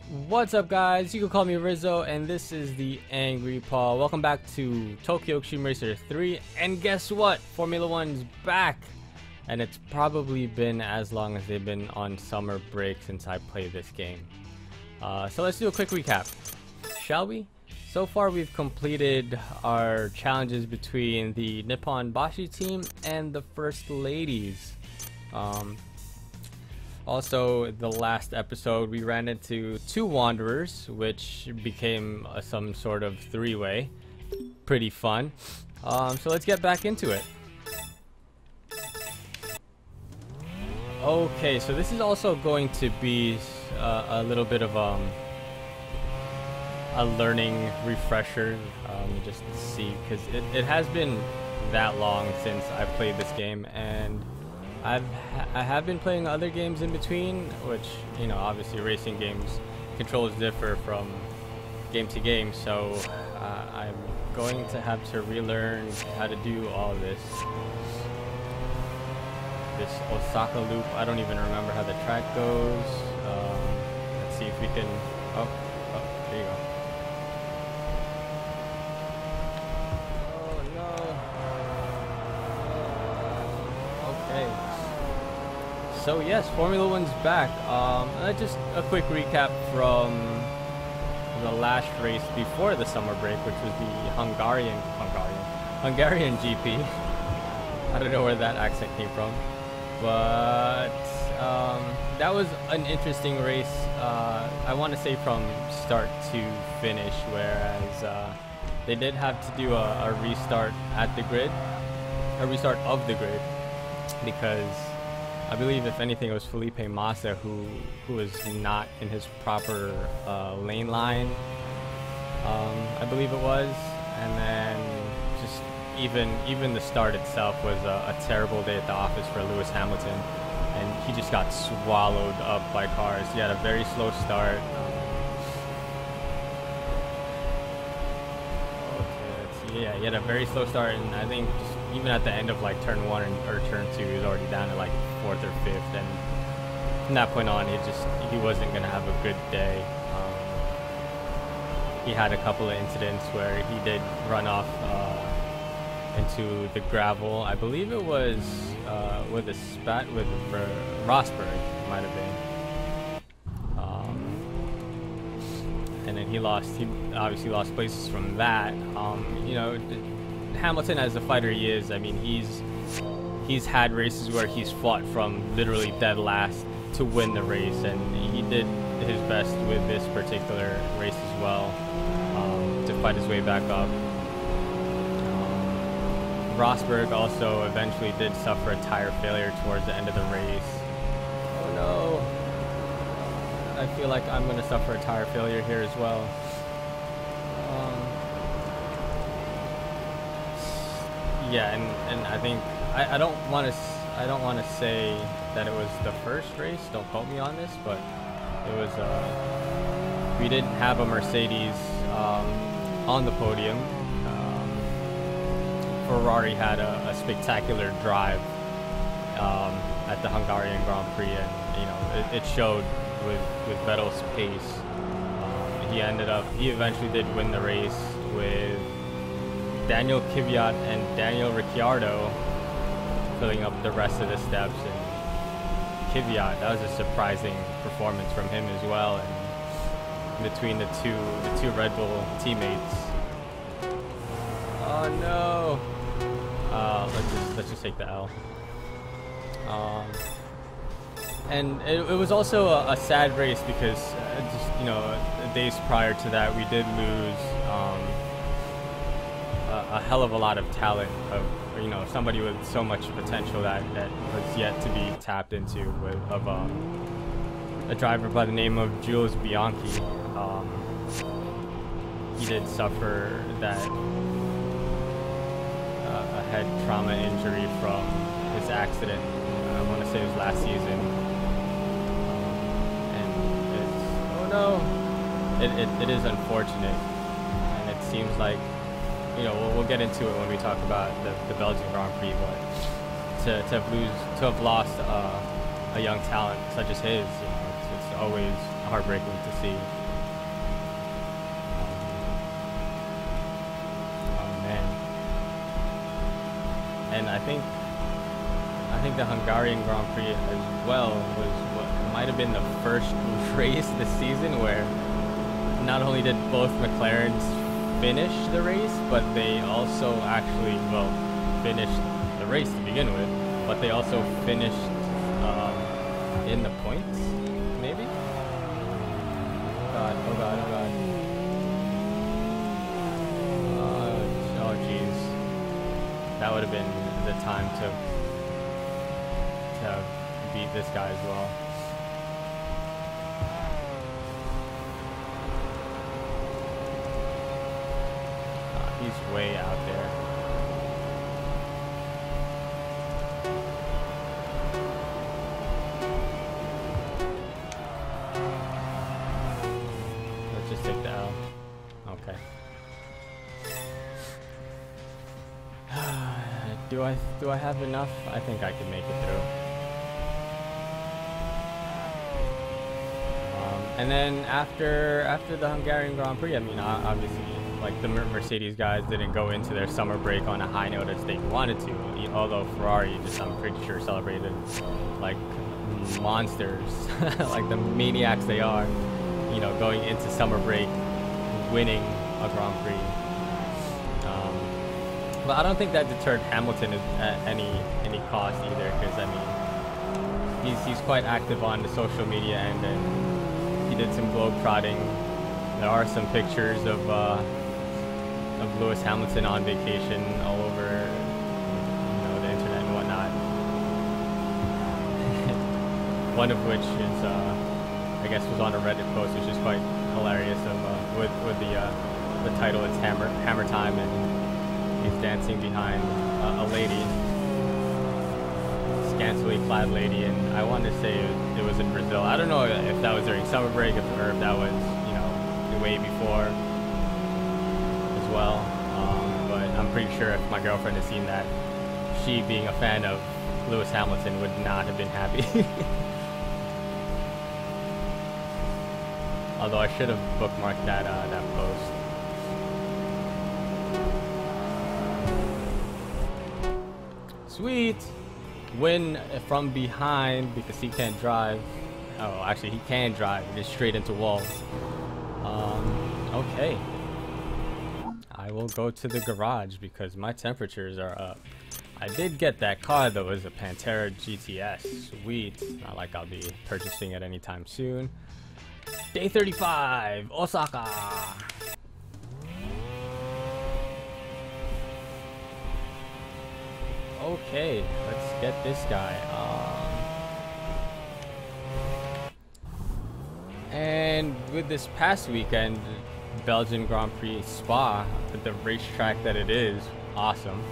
What's up, guys? You can call me Rizzo, and this is the Angry Paul. Welcome back to Tokyo Xtreme Racer 3, and guess what? Formula One's back, and it's probably been as long as they've been on summer break since I played this game. So let's do a quick recap, shall we? So far, we've completed our challenges between the Nippon Bashi team and the First Ladies. Also, the last episode, we ran into two Wanderers, which became some sort of three-way. Pretty fun. So let's get back into it. Okay, so this is also going to be a little bit of a learning refresher, just to see, because it has been that long since I played this game, and I have been playing other games in between, which, you know, obviously racing games controls differ from game to game, so I'm going to have to relearn how to do all this Osaka loop. I don't even remember how the track goes. Let's see if we can. Oh, there you go. So yes, Formula One's back. Just a quick recap from the last race before the summer break, which was the Hungarian Gp. I don't know where that accent came from, but that was an interesting race. I want to say from start to finish, whereas they did have to do a restart at the grid, a restart of the grid, because I believe, if anything, it was Felipe Massa who was not in his proper lane line. I believe it was, and then just even the start itself was a terrible day at the office for Lewis Hamilton, and he just got swallowed up by cars. He had a very slow start. Yeah, he had a very slow start, and I think just even at the end of like turn 1 or turn 2, he was already down to like 4th or 5th, and from that point on, he wasn't gonna have a good day. He had a couple of incidents where he did run off into the gravel. I believe it was with a spat with Rosberg, might have been. And then he obviously lost places from that. You know, Hamilton, as the fighter he is, I mean, he's had races where he's fought from literally dead last to win the race, and he did his best with this particular race as well, to fight his way back up. Rosberg also eventually did suffer a tire failure towards the end of the race. Oh no. I feel like I'm going to suffer a tire failure here as well. Yeah, and I think I don't want to say that it was the first race. Don't quote me on this, but it was. We didn't have a Mercedes on the podium. Ferrari had a spectacular drive at the Hungarian Grand Prix, and you know it showed with Vettel's pace. He eventually did win the race with Daniel Kvyat and Daniel Ricciardo filling up the rest of the steps, and Kvyat, that was a surprising performance from him as well, and between the two Red Bull teammates. Oh no. Let's just take the L. And it was also a sad race because just, you know, days prior to that, we did lose a hell of a lot of talent, of, you know, somebody with so much potential that was yet to be tapped into, of a driver by the name of Jules Bianchi. He did suffer that a head trauma injury from his accident. I want to say it was last season. No, it is unfortunate, and it seems like, you know, we'll get into it when we talk about the Belgian Grand Prix, but to have lost a young talent such as his, you know, it's always heartbreaking to see. Oh man. And I think the Hungarian Grand Prix as well was what might have been the first race this season where not only did both McLarens finish the race, but they also actually, well, finished the race to begin with, but they also finished in the points, maybe? God, oh god, oh god. Oh jeez. That would have been the time to beat this guy as well. He's way out there. Let's just take the L. Okay. Do I have enough? I think I can make it through. And then after the Hungarian Grand Prix, I mean, obviously, like the Mercedes guys didn't go into their summer break on a high note as they wanted to. Although Ferrari just, I'm pretty sure, celebrated like monsters, like the maniacs they are. You know, going into summer break, winning a Grand Prix. But I don't think that deterred Hamilton at any cost either, because I mean, he's quite active on the social media end, and he did some globe-trotting. There are some pictures of Lewis Hamilton on vacation all over, you know, the internet and whatnot. One of which is, I guess, was on a Reddit post, which is quite hilarious. With the title, it's Hammer Time, and he's dancing behind a lady, scantily clad lady, and I want to say it was in Brazil. I don't know if that was during summer break or if that was, you know, way before as well. But I'm pretty sure if my girlfriend had seen that, she, being a fan of Lewis Hamilton, would not have been happy. Although I should have bookmarked that post. Sweet! Win from behind because he can't drive. Oh, actually he can drive. Just straight into walls. Okay. I will go to the garage because my temperatures are up. I did get that car though. It was a Pantera GTS. Sweet. Not like I'll be purchasing it anytime soon. Day 35, Osaka. Okay, let's get this guy. And with this past weekend, Belgian Grand Prix Spa, the racetrack that it is, awesome.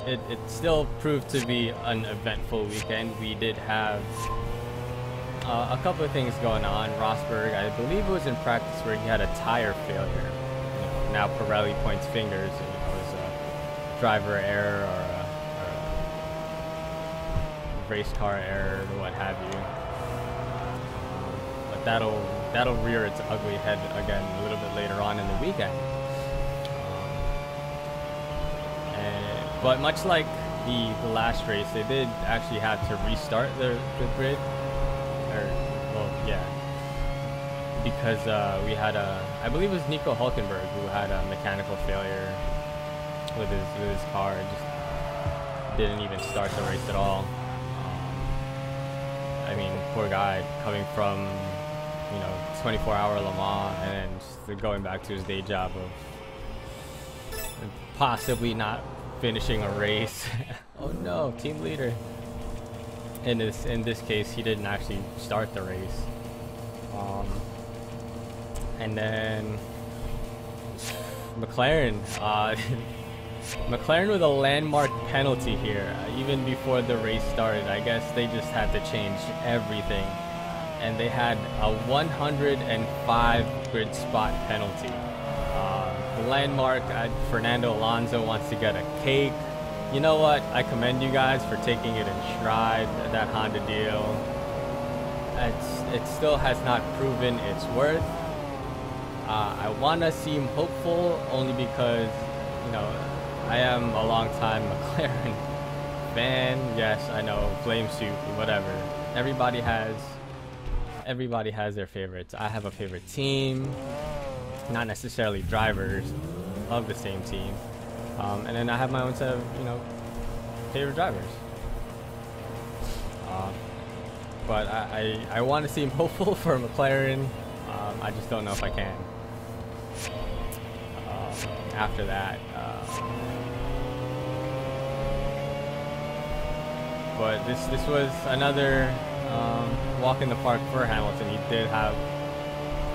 It still proved to be an eventful weekend. We did have a couple of things going on. Rosberg, I believe it was in practice where he had a tire failure. You know, now Pirelli points fingers. It was a driver error or a race car error or what have you. But that'll rear its ugly head again a little bit later on in the weekend. But much like the last race, they did actually have to restart the grid. Because we had I believe it was Nico Hulkenberg who had a mechanical failure with his car. Just didn't even start the race at all. I mean, poor guy, coming from, you know, 24-hour Le Mans and then just going back to his day job of possibly not finishing a race. Oh no, team leader. In this case, he didn't actually start the race. And then McLaren, McLaren with a landmark penalty here, even before the race started. I guess they just had to change everything, and they had a 105 grid spot penalty. The landmark, Fernando Alonso wants to get a cake. You know what? I commend you guys for taking it in stride, that Honda deal. it still has not proven its worth. I want to seem hopeful only because, you know, I am a long-time McLaren fan. Yes, I know, flame suit, whatever. Everybody has their favorites. I have a favorite team, not necessarily drivers of the same team, and then I have my own set of, you know, favorite drivers. But I want to seem hopeful for McLaren. I just don't know if I can. After that, but this was another walk in the park for Hamilton. He did have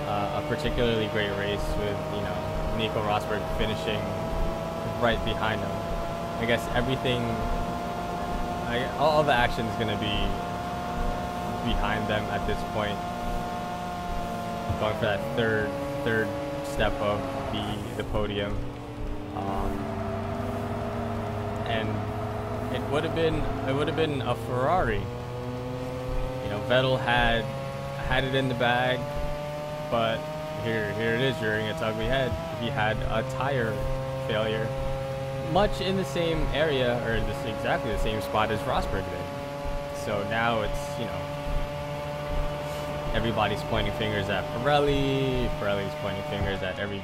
a particularly great race with, you know, Nico Rosberg finishing right behind him. I guess everything, all the action is going to be behind them at this point, going for that third step of the podium, and it would have been a Ferrari. You know, Vettel had it in the bag, but here it is rearing its ugly head. He had a tire failure, much in the same area, or exactly the same spot as Rosberg did. So now it's, you know, everybody's pointing fingers at Pirelli. Pirelli's pointing fingers at every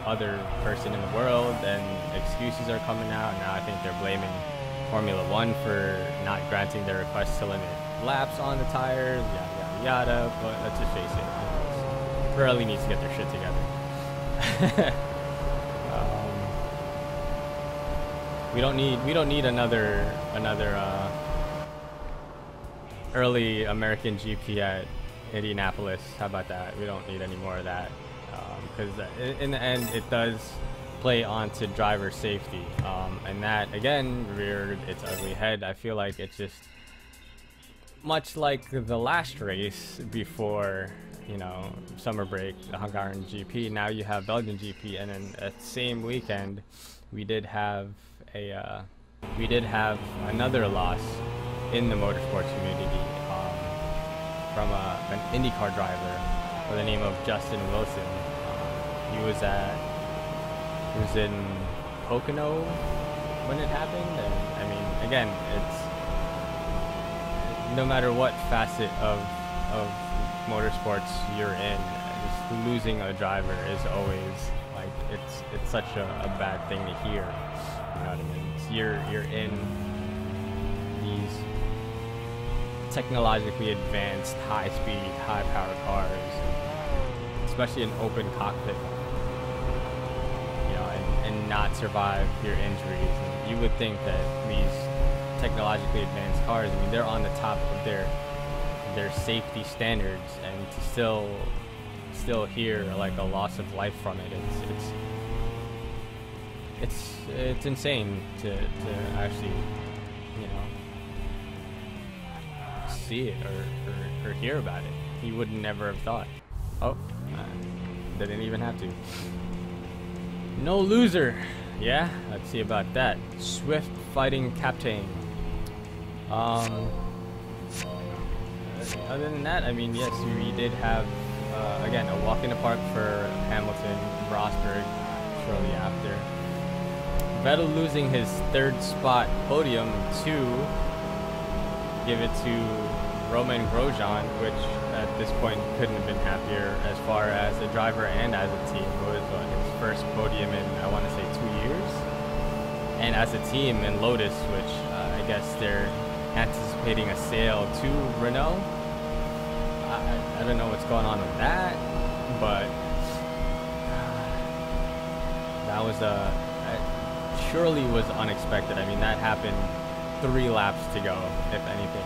other person in the world, and excuses are coming out. Now I think they're blaming Formula One for not granting their request to limit laps on the tires, yada yada yada. But let's just face it, Pirelli needs to get their shit together. We don't need another early American GP at Indianapolis. How about that? We don't need any more of that, because in the end it does play onto driver safety, and that again reared its ugly head. I feel like it's just much like the last race before, you know, summer break, the Hungarian GP. Now you have Belgian GP, and then that same weekend we did have another loss in the motorsports community, from an IndyCar driver by the name of Justin Wilson. He was in Pocono when it happened, and I mean, again, it's no matter what facet of motorsports you're in, just losing a driver is always like, it's such a bad thing to hear. You know what I mean? You're in these technologically advanced, high-speed, high-power cars, especially an open cockpit, you know, and not survive your injuries. And you would think that these technologically advanced cars, I mean, they're on the top of their safety standards, and to still hear like a loss of life from it, it's insane to actually, you know, see it or hear about it. You would never have thought. Oh, didn't even have to. No loser. Yeah, let's see about that. Swift fighting captain. Other than that, I mean, yes, we did have again a walk in the park for Hamilton, Rosberg shortly after. Vettel losing his third spot podium to give it to Romain Grosjean, which at this point couldn't have been happier as far as a driver and as a team. It was his first podium in, I want to say, 2 years. And as a team in Lotus, which I guess they're anticipating a sale to Renault. I don't know what's going on with that, but that was surely was unexpected. I mean, that happened 3 laps to go, if anything.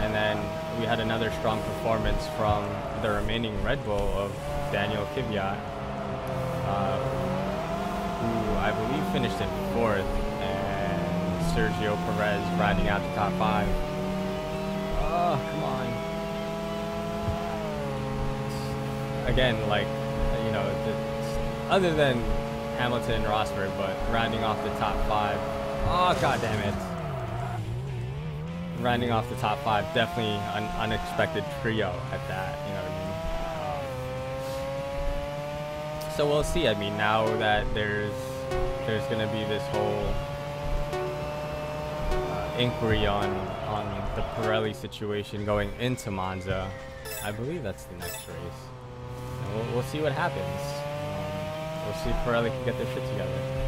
And then we had another strong performance from the remaining Red Bull of Daniel Kvyat, who I believe finished in 4th, and Sergio Perez riding out the top 5. Oh, come on. Again, like, you know, other than Hamilton and Rosberg, but rounding off the top 5. Oh, god damn it. rounding off the top 5. Definitely an unexpected trio at that, you know what I mean? So we'll see. I mean, now that there's gonna be this whole inquiry on the Pirelli situation going into Monza. I believe that's the next race. And we'll see what happens. We'll see if Pirelli can get their shit together.